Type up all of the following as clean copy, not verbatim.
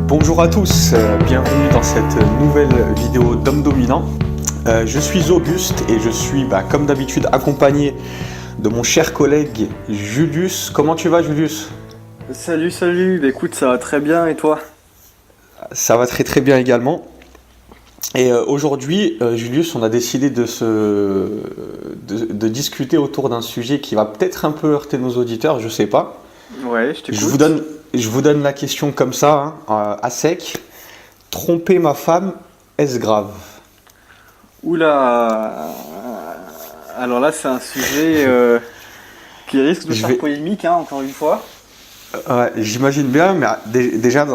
Bonjour à tous, bienvenue dans cette nouvelle vidéo d'Homme Dominant. Je suis Auguste et je suis comme d'habitude accompagné de mon cher collègue Julius. Comment tu vas, Julius? Salut, écoute, ça va très bien et toi? Ça va très très bien également. Et aujourd'hui, Julius, on a décidé de discuter autour d'un sujet qui va peut-être un peu heurter nos auditeurs, je sais pas. Ouais, je t'écoute. Je vous donne la question comme ça, à sec. Tromper ma femme, est-ce grave? Oula, alors là c'est un sujet qui risque de faire polémique, encore une fois. Ouais, j'imagine bien, mais déjà,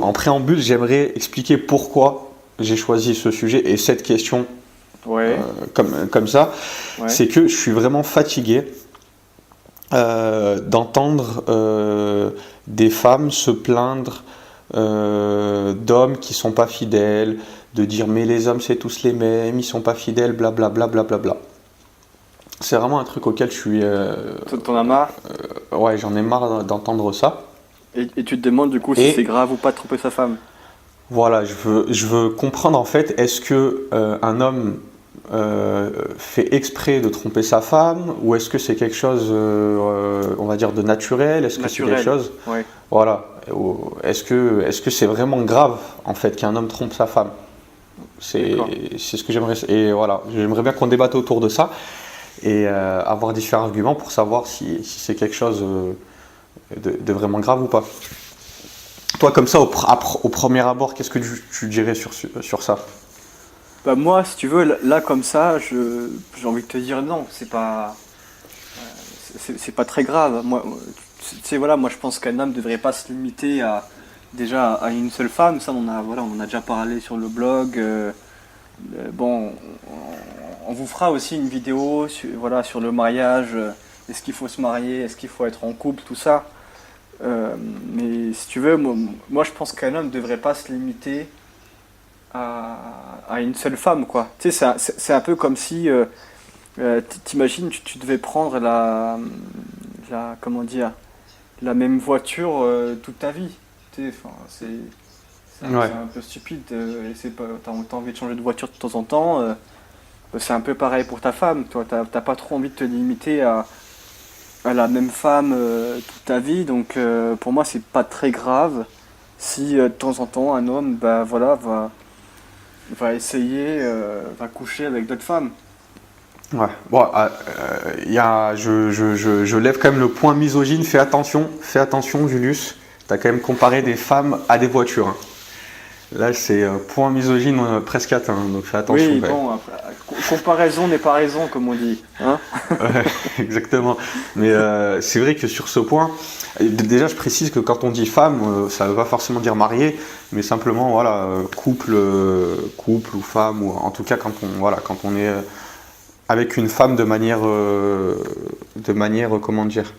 en préambule, j'aimerais expliquer pourquoi j'ai choisi ce sujet et cette question comme ça. Ouais. C'est que je suis vraiment fatigué d'entendre des femmes se plaindre d'hommes qui sont pas fidèles, de dire mais les hommes c'est tous les mêmes, ils sont pas fidèles, blablabla. C'est vraiment un truc auquel je suis... T'en as marre? Ouais, j'en ai marre d'entendre ça. Et tu te demandes du coup si c'est grave ou pas de tromper sa femme? Voilà, je veux comprendre en fait, est-ce que un homme fait exprès de tromper sa femme, ou est-ce que c'est quelque chose, on va dire, de naturel? Est-ce que c'est quelque chose... Ouais. Voilà. Est-ce que c'est vraiment grave en fait qu'un homme trompe sa femme? C'est ce que j'aimerais. Et voilà, j'aimerais bien qu'on débatte autour de ça et avoir différents arguments pour savoir si c'est quelque chose de vraiment grave ou pas. Toi, comme ça, au premier abord, qu'est-ce que tu dirais sur ça? Moi, si tu veux, là comme ça, j'ai envie de te dire non, c'est pas très grave. Moi, tu sais, voilà, moi je pense qu'un homme ne devrait pas se limiter déjà à une seule femme. Ça, on en a déjà parlé sur le blog. Bon, on vous fera aussi une vidéo sur le mariage. Est-ce qu'il faut se marier? Est-ce qu'il faut être en couple? Tout ça. Mais si tu veux, moi je pense qu'un homme ne devrait pas se limiter à une seule femme, quoi. Tu sais, c'est un peu comme si, t'imagines, tu devais prendre comment dire, la même voiture toute ta vie. Tu sais, enfin, c'est un peu stupide. T'as envie de changer de voiture de temps en temps. C'est un peu pareil pour ta femme. Toi, t'as pas trop envie de te limiter à la même femme toute ta vie. Donc, pour moi, c'est pas très grave si de temps en temps un homme, va essayer, va coucher avec d'autres femmes. Ouais. Bon, je lève quand même le point misogyne. Fais attention, Julius. T'as quand même comparé des femmes à des voitures. Là, c'est point misogyne presque atteint, donc fais attention. Oui, bon, après, comparaison n'est pas raison, comme on dit. Hein. Ouais, exactement. Mais c'est vrai que sur ce point, déjà, je précise que quand on dit femme, ça ne veut pas forcément dire mariée, mais simplement, voilà, couple ou femme, ou en tout cas quand on est avec une femme de manière, comment dire,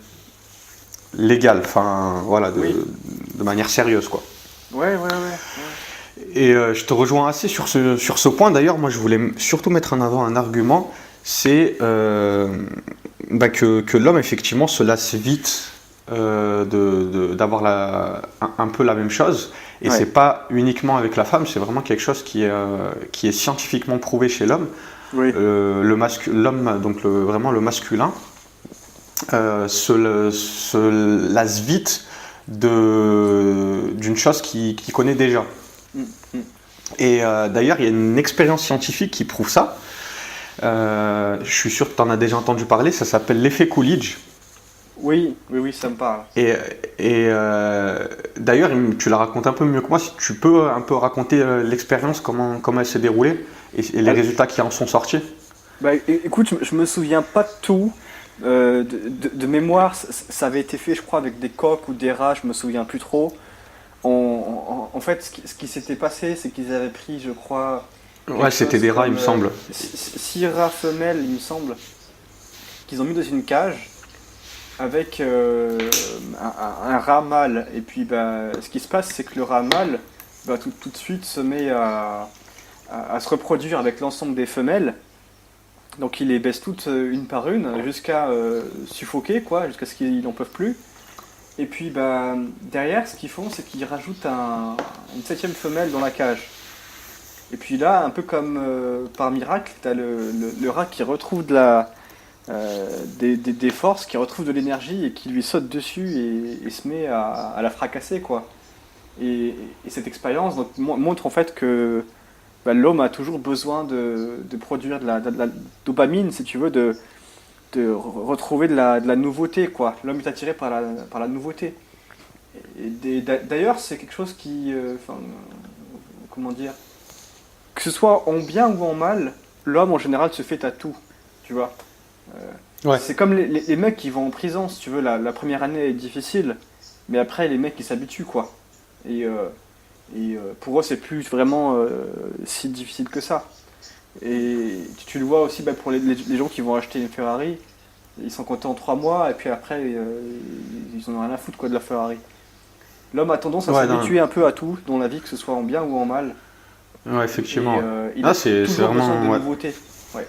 légale, enfin, voilà, de manière sérieuse, quoi. Ouais. Et je te rejoins assez sur ce point. D'ailleurs, moi, je voulais surtout mettre en avant un argument, c'est que l'homme, effectivement, se lasse vite d'avoir un peu la même chose. Et c'est pas uniquement avec la femme, c'est vraiment quelque chose qui est scientifiquement prouvé chez l'homme. Oui. L'homme, donc vraiment le masculin, se lasse vite d'une chose qu'il connaît déjà. Et d'ailleurs, il y a une expérience scientifique qui prouve ça. Je suis sûr que tu en as déjà entendu parler, ça s'appelle l'effet Coolidge. Oui, ça me parle. Et d'ailleurs, tu la racontes un peu mieux que moi. Si tu peux un peu raconter l'expérience, comment elle s'est déroulée et les résultats qui en sont sortis. Écoute, je me souviens pas de tout. De mémoire, ça avait été fait, je crois, avec des coqs ou des rats, je me souviens plus trop. En fait, ce qui s'était passé, c'est qu'ils avaient pris, je crois... Ouais, c'était des rats, il me semble. 6 rats femelles, il me semble, qu'ils ont mis dans une cage avec un rat mâle. Et puis, ce qui se passe, c'est que le rat mâle, tout de suite, se met à se reproduire avec l'ensemble des femelles. Donc, il les baisse toutes une par une, jusqu'à suffoquer, quoi, jusqu'à ce qu'ils n'en peuvent plus. Et puis bah, derrière, ce qu'ils font, c'est qu'ils rajoutent une septième femelle dans la cage. Et puis là, un peu comme par miracle, t'as le rat qui retrouve des forces, qui retrouve de l'énergie et qui lui saute dessus et se met à la fracasser, quoi. Et cette expérience donc, montre en fait que bah, l'homme a toujours besoin de produire de la dopamine, si tu veux, retrouver de la nouveauté, quoi. L'homme est attiré par la nouveauté. D'ailleurs, c'est quelque chose qui, enfin, comment dire, que ce soit en bien ou en mal, l'homme en général se fait à tout, tu vois. Ouais. C'est comme les mecs qui vont en prison, si tu veux, la première année est difficile, mais après les mecs ils s'habituent, quoi. Et pour eux c'est plus vraiment si difficile que ça. Et tu le vois aussi bah, pour les gens qui vont acheter une Ferrari, ils sont contents en 3 mois et puis après ils en ont rien à foutre quoi de la Ferrari. L'homme a tendance à Ouais, non. s'habituer un peu à tout dans la vie, que ce soit en bien ou en mal, Ouais, et effectivement. il Ah, a c'est toujours besoin de vraiment, ouais. nouveautés. Ouais.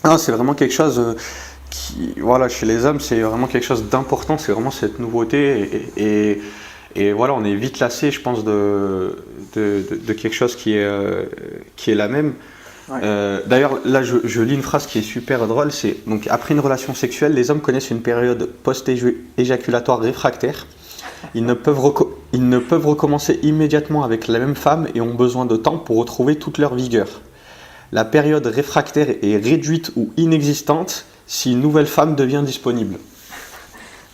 Ah, c'est vraiment quelque chose qui, voilà, chez les hommes, c'est vraiment quelque chose d'important. C'est vraiment cette nouveauté et voilà, on est vite lassé, je pense, de quelque chose qui est la même. Ouais. D'ailleurs, là, je lis une phrase qui est super drôle. C'est donc après une relation sexuelle, les hommes connaissent une période post-éjaculatoire réfractaire. Ils ne peuvent recommencer immédiatement avec la même femme et ont besoin de temps pour retrouver toute leur vigueur. La période réfractaire est réduite ou inexistante si une nouvelle femme devient disponible.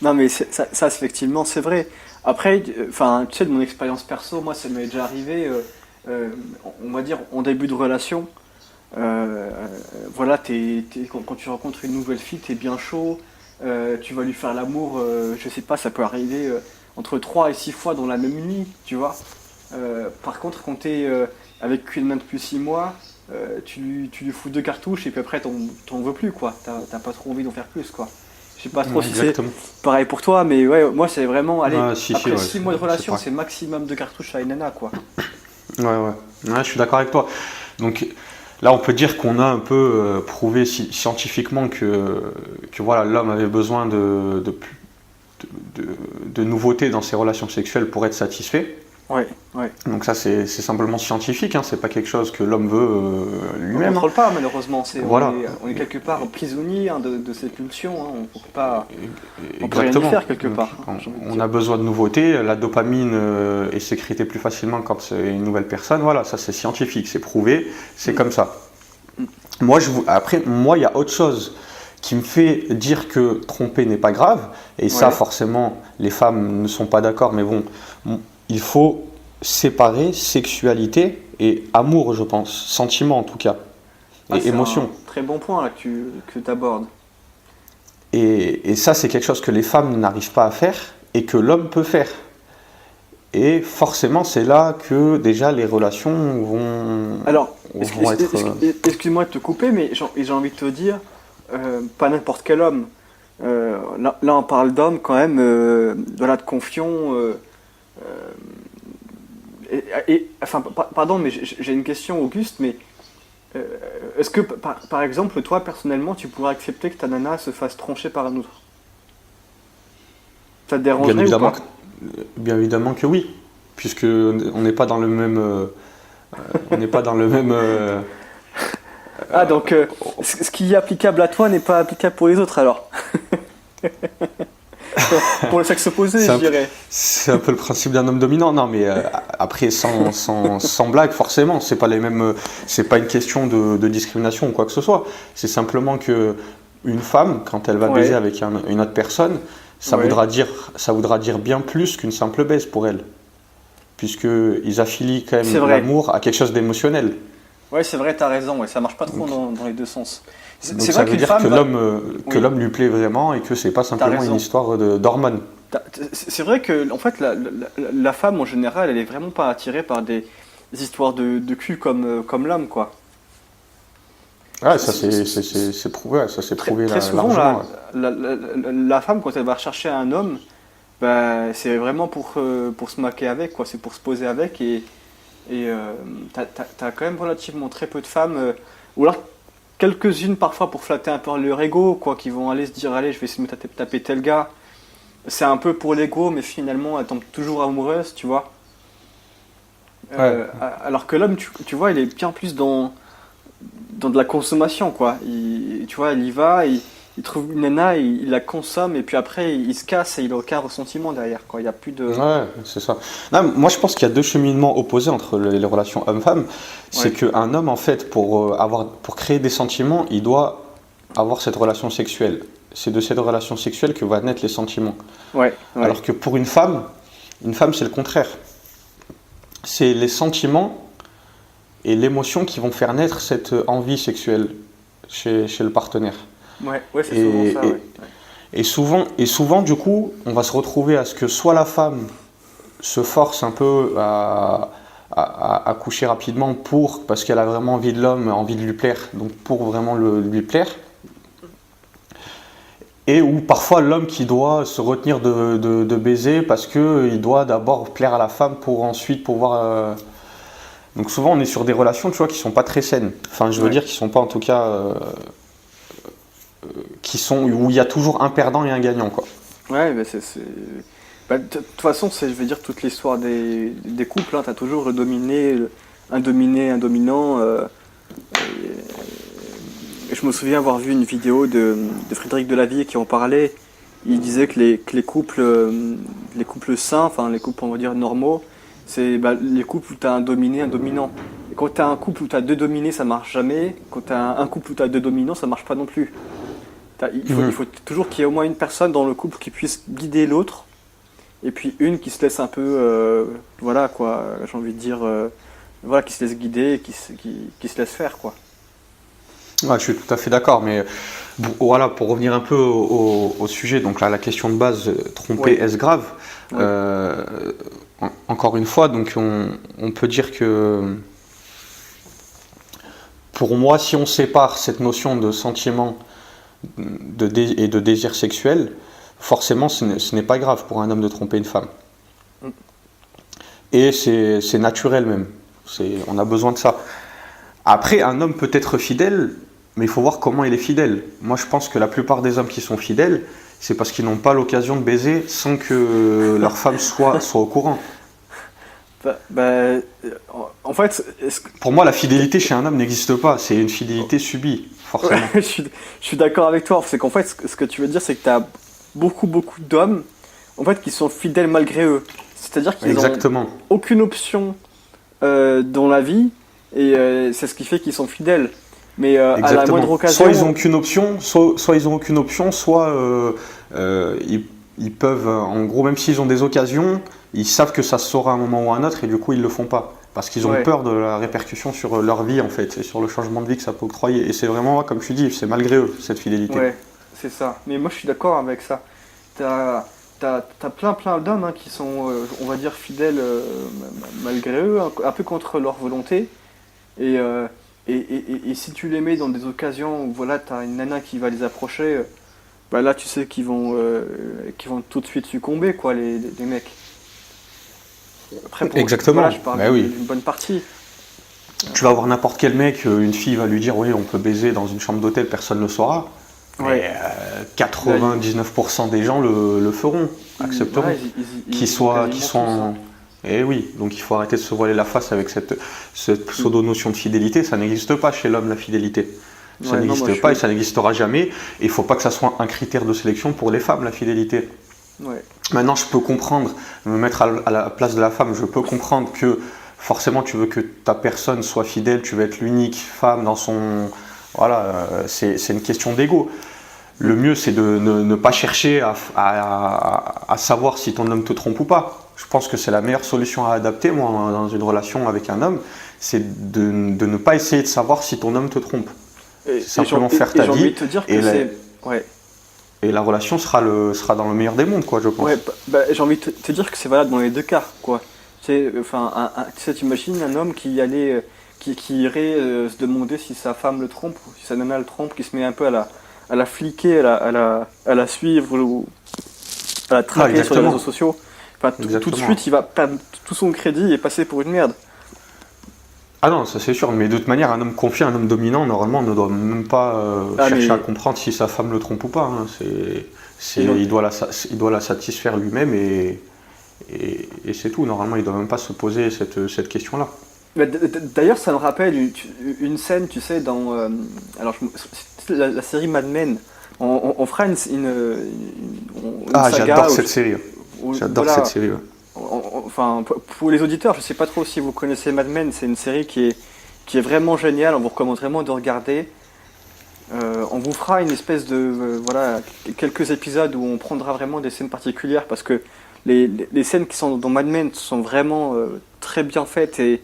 Non, mais ça, effectivement, c'est vrai. Après, enfin, tu sais, de mon expérience perso, moi, ça m'est déjà arrivé, euh, on va dire, en début de relation. Voilà, quand tu rencontres une nouvelle fille, t'es bien chaud, tu vas lui faire l'amour, je sais pas, ça peut arriver entre 3 et 6 fois dans la même nuit, tu vois. Par contre, quand t'es avec une main depuis 6 mois, tu lui fous 2 cartouches et puis après, t'en veux plus, quoi. T'as pas trop envie d'en faire plus, quoi. Je sais pas trop Ouais, si c'est exactement. pareil pour toi, mais ouais, moi c'est vraiment, allez, Ah, si, si, après ouais, 6 mois de c'est relation, pareil. c'est maximum 2 cartouches à une nana, quoi. Ouais, ouais. Ouais, je suis d'accord avec toi. Donc là, on peut dire qu'on a un peu prouvé scientifiquement que voilà, l'homme avait besoin de nouveautés dans ses relations sexuelles pour être satisfait. Ouais, ouais. Donc ça, c'est simplement scientifique, hein, c'est pas quelque chose que l'homme veut On lui-même, hein. contrôle pas, malheureusement. Voilà, On est quelque part prisonnier hein, de ces pulsions. Hein. On peut rien y exactement. faire quelque Donc part, hein, j'ai envie de on dire. a besoin de nouveautés, la dopamine est sécrétée plus facilement quand c'est une nouvelle personne. Voilà, ça c'est scientifique, c'est prouvé, c'est Mm, comme ça. mm. Après, moi, il y a autre chose qui me fait dire que tromper n'est pas grave, et ça, Ouais. forcément, les femmes ne sont pas d'accord, mais bon, il faut séparer sexualité et amour, je pense, sentiment en tout cas, Ah, et c'est un émotion. très bon point là que tu abordes. Et ça, c'est quelque chose que les femmes n'arrivent pas à faire et que l'homme peut faire. Et forcément, c'est là que déjà les relations Alors, vont être. excuse-moi de te couper, mais j'ai envie de te dire, pas n'importe quel homme. Là, on parle d'hommes quand même, voilà, de confiants. Enfin, pardon, mais j'ai une question, Auguste, mais euh, est-ce que, par exemple, toi, personnellement, tu pourrais accepter que ta nana se fasse troncher par un autre? Ça te Bien dérangerait ou évidemment pas? que, bien évidemment que oui, puisque on n'est pas dans le même. On n'est pas dans le même. Ah, donc, ce qui est applicable à toi n'est pas applicable pour les autres, alors? Pour le sexe opposé, C'est je un, peu dirais. c'est un peu le principe d'un homme dominant. Non, mais après, sans blague, forcément, c'est pas les mêmes. C'est pas une question de discrimination ou quoi que ce soit. C'est simplement que une femme, quand elle va baiser Ouais, avec une autre personne, ouais. ça voudra dire bien plus qu'une simple baise pour elle, puisqu'ils affilient quand C'est même vrai. l'amour à quelque chose d'émotionnel. Ouais, c'est vrai, t'as raison. Ouais, ça marche pas trop Donc, dans les deux sens. C'est donc ça vrai veut qu'une dire femme va. que Oui, l'homme lui plaît vraiment et que c'est pas t'as simplement une raison. histoire d'hormones. C'est vrai que, en fait, la femme en général, elle est vraiment pas attirée par des histoires de cul comme l'homme, quoi. Ah, C'est- c'est- c'est- c'est prouvé, ouais, ça s'est Très, prouvé très souvent, largement. Ouais. la femme, quand elle va rechercher un homme, bah, c'est vraiment pour se maquer avec, quoi. C'est pour se poser avec. Et t'as quand même relativement très peu de femmes, ou alors quelques-unes parfois pour flatter un peu leur ego, quoi, qui vont aller se dire, allez, je vais essayer de me taper tel gars. c'est un peu pour l'ego, mais finalement, elle tombe toujours amoureuse, tu vois. Ouais, Alors que l'homme, tu vois, il est bien plus dans de la consommation, quoi. Tu vois, il y va, il trouve une nana, il la consomme, et puis après, il se casse et il n'a aucun ressentiment derrière, quoi. Il n'y a plus de. ouais, c'est ça. Non, moi, je pense qu'il y a deux cheminements opposés entre les relations hommes-femmes. C'est Ouais, qu'un homme, en fait, pour créer des sentiments, il doit avoir cette relation sexuelle. C'est de cette relation sexuelle que va naître les sentiments. ouais, ouais, Alors que pour une femme, c'est le contraire. C'est les sentiments et l'émotion qui vont faire naître cette envie sexuelle chez le partenaire. ouais, ouais, c'est souvent Et, ça, et, ouais. et souvent, du coup, on va se retrouver à ce que soit la femme se force un peu à coucher rapidement parce qu'elle a vraiment envie de l'homme, envie de lui plaire, donc pour vraiment lui plaire, et ou parfois l'homme qui doit se retenir de baiser parce qu'il doit d'abord plaire à la femme pour ensuite pouvoir. Donc souvent on est sur des relations, tu vois, qui sont pas très saines. Enfin, je veux Ouais, dire, qui sont pas en tout cas, où il y a toujours un perdant et un gagnant, quoi. ouais, mais bah, de toute façon, je veux dire, toute l'histoire des couples, hein, t'as toujours le dominé, un dominé, un dominant. Et je me souviens avoir vu une vidéo de Frédéric Delavier qui en parlait. Il disait que les couples sains, enfin les couples on va dire normaux, c'est bah, les couples où tu as un dominé, un dominant. Et quand tu as un couple où tu as deux dominés, ça marche jamais. Quand tu as un couple où tu as deux dominants, ça marche pas non plus. Il Mhm. faut toujours qu'il y ait au moins une personne dans le couple qui puisse guider l'autre, et puis une qui se laisse un peu, voilà quoi, j'ai envie de dire, voilà, qui se laisse guider, qui se laisse faire quoi. Ouais, je suis tout à fait d'accord, mais bon, voilà, pour revenir un peu au sujet, donc là, la question de base, tromper, Oui, est-ce grave? oui, Euh, Encore une fois, donc on peut dire que pour moi, si on sépare cette notion de sentiment et de désir sexuel, forcément, ce n'est pas grave pour un homme de tromper une femme. mm, Et c'est naturel même. On a besoin de ça. Après, un homme peut être fidèle, mais il faut voir comment il est fidèle. Moi, je pense que la plupart des hommes qui sont fidèles, c'est parce qu'ils n'ont pas l'occasion de baiser sans que leur femme soit au courant. en fait, Pour moi, la fidélité chez un homme n'existe pas. C'est une fidélité subie, ouais, forcément. je suis d'accord avec toi. C'est qu'en fait, ce que tu veux dire, c'est que tu as beaucoup d'hommes, en fait, qui sont fidèles malgré eux. C'est-à-dire qu'ils n'ont Exactement. aucune option dans la vie, et c'est ce qui fait qu'ils sont fidèles. Mais à la moindre Exactement. Soit ils occasion, n'ont aucune option, soit ils ont aucune option, soit ils peuvent, en gros, même s'ils ont des occasions, ils savent que ça se saura à un moment ou à un autre et du coup ils le font pas. Parce qu'ils ont ouais, peur de la répercussion sur leur vie en fait, et sur le changement de vie que ça peut octroyer. Et c'est vraiment, comme tu dis, c'est malgré eux, cette fidélité. ouais, c'est ça. Mais moi, je suis d'accord avec ça. T'as plein d'hommes hein, qui sont, on va dire, fidèles malgré eux, un peu contre leur volonté. Et, et si tu les mets dans des occasions où voilà, t'as une nana qui va les approcher, bah là, tu sais qu'ils vont tout de suite succomber, quoi, les mecs. Après, voilà, Exactement, je parle bah oui. d'une bonne partie. Tu vas voir n'importe quel mec, une fille va lui dire oui, on peut baiser dans une chambre d'hôtel, personne ne le saura. Ouais. Mais Là, 99% des gens le feront, accepteront. voilà, Qui ils ont soient, qui quasiment sont. tous, hein. Eh oui, donc il faut arrêter de se voiler la face avec cette pseudo-notion de fidélité. Ça n'existe pas chez l'homme, la fidélité. Ça Ouais, non, moi, n'existe pas et ça n'existera jamais. Et il ne faut pas que ça soit un critère de sélection pour les femmes, la fidélité. ouais, Maintenant, je peux comprendre, me mettre à la place de la femme, je peux comprendre que forcément tu veux que ta personne soit fidèle, tu veux être l'unique femme dans son. Voilà, c'est une question d'ego. Le mieux, c'est de ne pas chercher à savoir si ton homme te trompe ou pas. Je pense que c'est la meilleure solution à adapter, moi, dans une relation avec un homme, c'est de ne pas essayer de savoir si ton homme te trompe. C'est simplement faire ta et j'ai envie vie de te dire et que c'est. Ouais, et la relation sera dans le meilleur des mondes, quoi, je pense. ouais, j'ai envie de te dire que c'est valable dans les deux cas, quoi. Enfin, tu sais, t'imagines un homme qui allait, qui irait se demander si sa femme le trompe, ou si sa nana le trompe, qui se met un peu à la fliquer, à la suivre, ou à la Ah, traquer sur les exactement. réseaux sociaux. Enfin, tout de Exactement. suite, il va perdre tout son crédit et passer pour une merde. Ah non, ça c'est sûr, mais de toute manière, un homme confiant, un homme dominant, normalement, ne doit même pas Ah, chercher à mais comprendre si sa femme le trompe ou pas, hein. Et donc, Il doit la satisfaire lui-même et c'est tout. Normalement, il ne doit même pas se poser cette question-là. d'ailleurs, ça me rappelle une scène, tu sais, dans alors c'est la série Mad Men. On fera une Ah, saga j'adore cette série. J'adore cette voilà. série. Ouais. Enfin, pour les auditeurs, je sais pas trop si vous connaissez Mad Men. C'est une série qui est vraiment géniale. On vous recommande vraiment de regarder. On vous fera une espèce de voilà, quelques épisodes où on prendra vraiment des scènes particulières parce que les scènes qui sont dans Mad Men sont vraiment très bien faites et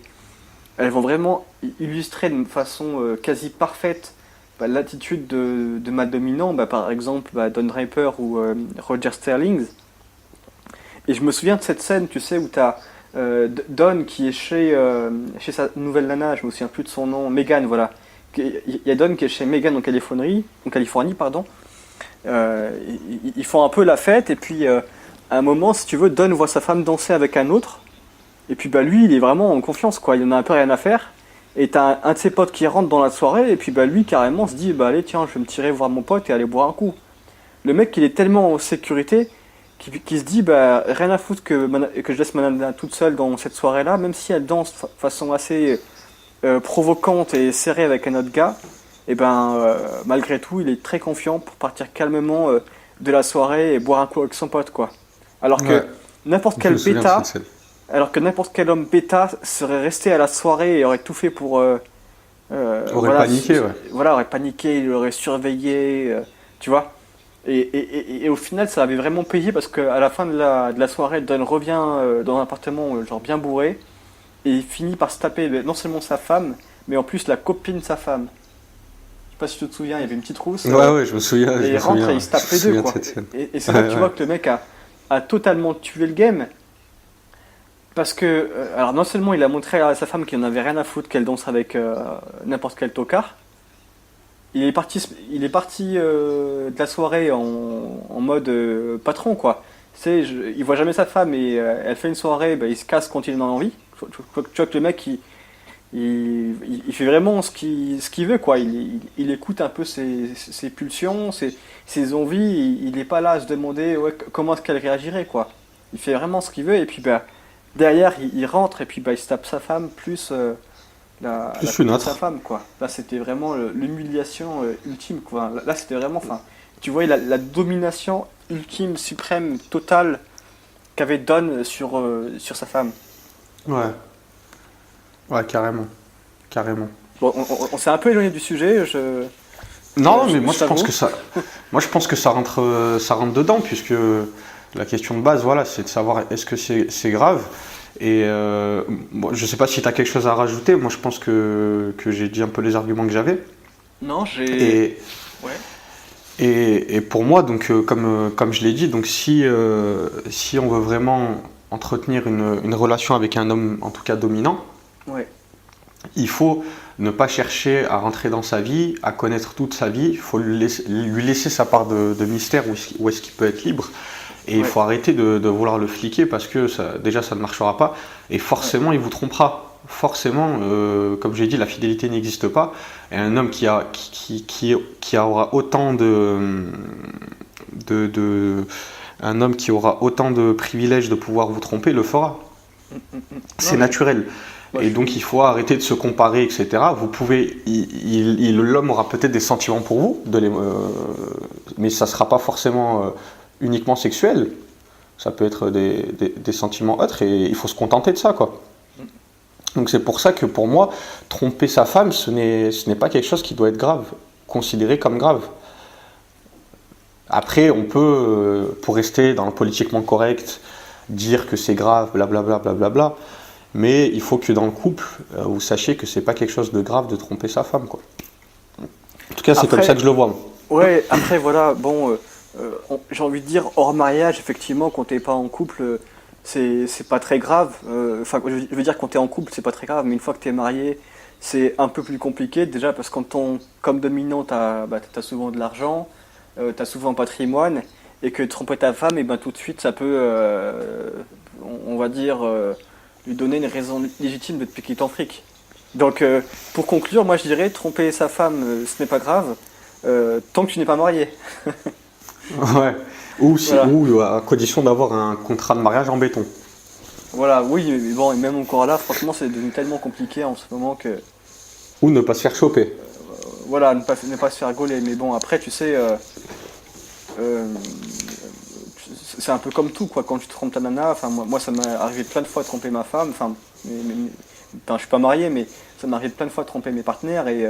elles vont vraiment illustrer de façon quasi parfaite l'attitude de Matt Dominant, par exemple Don Draper ou Roger Sterling. Et je me souviens de cette scène, tu sais, où tu as Don qui est chez sa nouvelle nana, je me souviens plus de son nom, Megan, voilà. Il y a Don qui est chez Megan en Californie, pardon. Ils font un peu la fête, et puis à un moment, si tu veux, Don voit sa femme danser avec un autre, et puis lui, il est vraiment en confiance, quoi. Il en a un peu rien à faire. Et t'as un de ses potes qui rentre dans la soirée, et puis lui, carrément, se dit, allez, tiens, je vais me tirer voir mon pote et aller boire un coup. Le mec, il est tellement en sécurité qui se dit rien à foutre que je laisse ma nana toute seule dans cette soirée-là, même si elle danse de façon assez provocante et serrée avec un autre gars, et malgré tout, il est très confiant pour partir calmement de la soirée et boire un coup avec son pote, quoi. Alors que Ouais, n'importe je quel me souviens de bêta, cette scène. alors que n'importe quel homme bêta serait resté à la soirée et aurait tout fait pour Aurait paniqué, ouais. voilà, aurait paniqué, il aurait surveillé, tu vois. Et au final, ça avait vraiment payé parce qu'à la fin de la soirée, Don revient dans un appartement genre bien bourré et il finit par se taper non seulement sa femme, mais en plus la copine de sa femme. Je sais pas si tu te souviens, il y avait une petite rousse Ouais, je me souviens, et je il me rentre et souviens, il se je tape me les deux, souviens de quoi. cette scène. Et c'est là que tu vois Ouais. que le mec a totalement tué le game parce que, alors non seulement il a montré à sa femme qu'il n'en avait rien à foutre qu'elle danse avec n'importe quel tocard, il est parti de la soirée en mode patron, quoi. Tu sais, il voit jamais sa femme et elle fait une soirée, il se casse quand il en a envie. Tu vois que le mec, il fait vraiment ce qu'il veut, quoi. Il écoute un peu ses pulsions, ses envies. Il n'est pas là à se demander ouais, comment est-ce qu'elle réagirait, quoi. Il fait vraiment ce qu'il veut et puis derrière, il rentre et puis il se tape sa femme plus la Plus une copine de sa autre. femme, quoi. Là, c'était vraiment l'humiliation ultime, quoi. Là, c'était vraiment, enfin, tu vois la domination ultime, suprême, totale qu'avait Don sur sa femme. Ouais, ouais, carrément. Carrément. Bon, on s'est un peu éloigné du sujet, Non, mais je t'avoue. moi je pense que ça rentre dedans, puisque la question de base, voilà, c'est de savoir est-ce que c'est grave. Et bon, je sais pas si tu as quelque chose à rajouter. Moi, je pense que j'ai dit un peu les arguments que j'avais. Non, j'ai. Et, Ouais. et pour moi, donc, comme je l'ai dit, donc si on veut vraiment entretenir une relation avec un homme, en tout cas dominant, Ouais. il faut ne pas chercher à rentrer dans sa vie, à connaître toute sa vie. Il faut lui laisser sa part de mystère où est-ce qu'il peut être libre. Et il Ouais. faut arrêter de vouloir le fliquer parce que déjà ça ne marchera pas. Et Ouais. forcément il vous trompera. Forcément, comme j'ai dit, la fidélité n'existe pas. Et un homme qui aura autant de- un homme qui aura autant de privilèges de pouvoir vous tromper le fera. Mm, mm, mm. Non, C'est mais naturel. moi, je Et donc il suis. faut arrêter de se comparer, etc. Vous pouvez, l'homme aura peut-être des sentiments pour vous, mais ça ne sera pas forcément uniquement sexuel. Ça peut être des sentiments autres et il faut se contenter de ça, quoi. Donc c'est pour ça que pour moi, tromper sa femme, ce n'est pas quelque chose qui doit être grave, considéré comme grave. Après, on peut, pour rester dans le politiquement correct, dire que c'est grave, blablabla, blablabla. Mais il faut que dans le couple, vous sachiez que c'est pas quelque chose de grave de tromper sa femme, quoi. En tout cas, c'est comme ça Après, que je le vois, moi. ouais, après, voilà, bon, j'ai envie de dire, hors mariage, effectivement, quand t'es pas en couple, c'est pas très grave. Enfin, je veux dire, quand t'es en couple, c'est pas très grave, mais une fois que t'es marié, c'est un peu plus compliqué, déjà, parce que comme dominant, t'as souvent de l'argent, t'as souvent un patrimoine, et que tromper ta femme, et ben tout de suite, ça peut, on va dire, lui donner une raison légitime de te piquer ton fric. Donc, pour conclure, moi je dirais tromper sa femme, ce n'est pas grave, tant que tu n'es pas marié. Ouais. Ou, Voilà. ou à condition d'avoir un contrat de mariage en béton. Voilà, oui, mais bon, et même encore là, franchement, c'est devenu tellement compliqué en ce moment que, Ou ne pas se faire choper. voilà, ne pas se faire gauler. Mais bon, après, tu sais, euh, c'est un peu comme tout, quoi. Quand tu trompes ta nana, enfin, moi ça m'est arrivé plein de fois de tromper ma femme. Enfin, enfin, je suis pas marié, mais ça m'arrive plein de fois de tromper mes partenaires. Et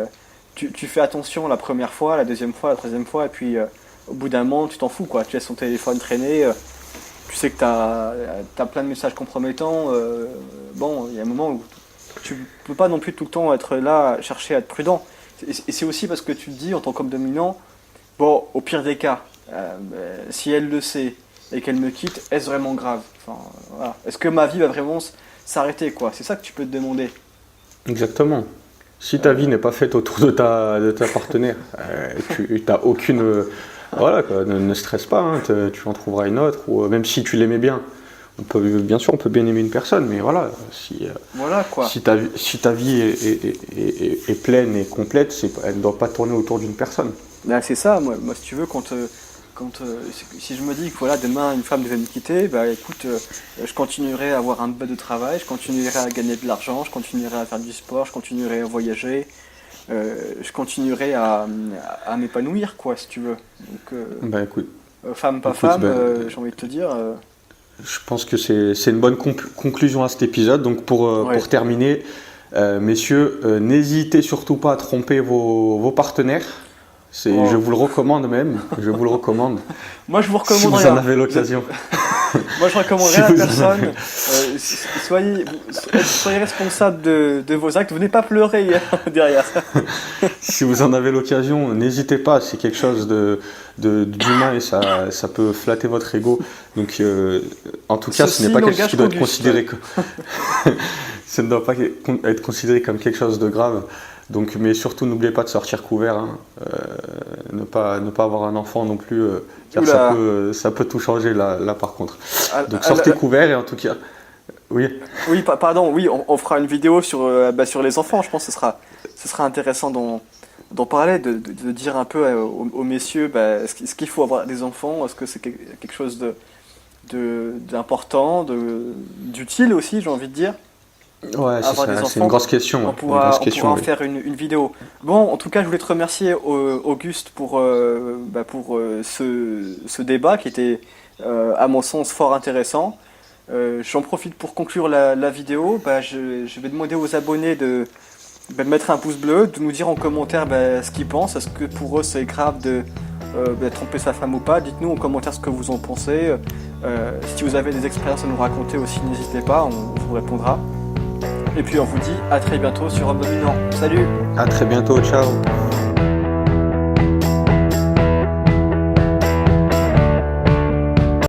tu fais attention la première fois, la deuxième fois, la troisième fois, et puis au bout d'un moment, tu t'en fous, quoi. Tu laisses ton téléphone traîner. Tu sais que t'as plein de messages compromettants. Bon, il y a un moment où tu peux pas non plus tout le temps être là, chercher à être prudent. Et c'est aussi parce que tu te dis, en tant qu'homme dominant, bon, au pire des cas, si elle le sait et qu'elle me quitte, est-ce vraiment grave? Enfin, voilà. Est-ce que ma vie va vraiment s'arrêter, quoi? C'est ça que tu peux te demander. Exactement. Si ta vie n'est pas faite autour de ta partenaire, tu n'as aucune. Voilà, quoi, ne stresse pas, hein, tu en trouveras une autre, ou même si tu l'aimais bien. Bien sûr, on peut bien aimer une personne, mais voilà, Voilà, quoi. si ta vie est pleine et complète, elle ne doit pas tourner autour d'une personne. Là, c'est ça, moi, si tu veux, si je me dis que voilà, demain une femme devait me quitter, bah écoute, je continuerai à avoir un peu de travail, je continuerai à gagner de l'argent, je continuerai à faire du sport, je continuerai à voyager, je continuerai à m'épanouir, quoi, si tu veux. Donc, Bah écoute, femme, pas écoute, femme, bah, j'ai envie de te dire. je pense que c'est une bonne conclusion à cet épisode. Donc Ouais. pour terminer, messieurs, n'hésitez surtout pas à tromper vos partenaires. Je Oh. vous le recommande même. Je vous le recommande. Moi, je vous Si recommande vous en rien. avez l'occasion. Moi, je recommanderais Si à vous en personne. avez- Soyez responsable de vos actes. Venez pas pleurer derrière. Si vous en avez l'occasion, n'hésitez pas. C'est quelque chose d'humain et ça peut flatter votre ego. Donc, en tout cas, ce n'est Ceci pas quelque chose n'engage qui doit être qu'Auguste. considéré ça ne doit pas être considéré comme quelque chose de grave. Donc, mais surtout, n'oubliez pas de sortir couvert. Hein. Ne pas avoir un enfant non plus, car Oula. ça peut tout changer là par contre. Ah, Donc, ah, sortez couvert et en tout cas, oui. oui, pardon, oui, on fera une vidéo sur les enfants. Je pense que ce sera intéressant d'en parler, de dire un peu aux messieurs, est-ce qu'il faut avoir des enfants? Est-ce que c'est quelque chose d'important, d'utile aussi, j'ai envie de dire, Ouais, avoir des c'est une enfants? grosse question. On Ouais. Une grosse pourra question, en oui. faire une vidéo. Bon, en tout cas, je voulais te remercier, Auguste, pour ce débat qui était, à mon sens, fort intéressant. J'en profite pour conclure la vidéo. Je vais demander aux abonnés de mettre un pouce bleu, de nous dire en commentaire ce qu'ils pensent. Est-ce que pour eux c'est grave de tromper sa femme ou pas? Dites-nous en commentaire ce que vous en pensez. Si vous avez des expériences à nous raconter aussi, n'hésitez pas, on vous répondra. Et puis on vous dit à très bientôt sur Homme Dominant. Salut! À très bientôt. Ciao.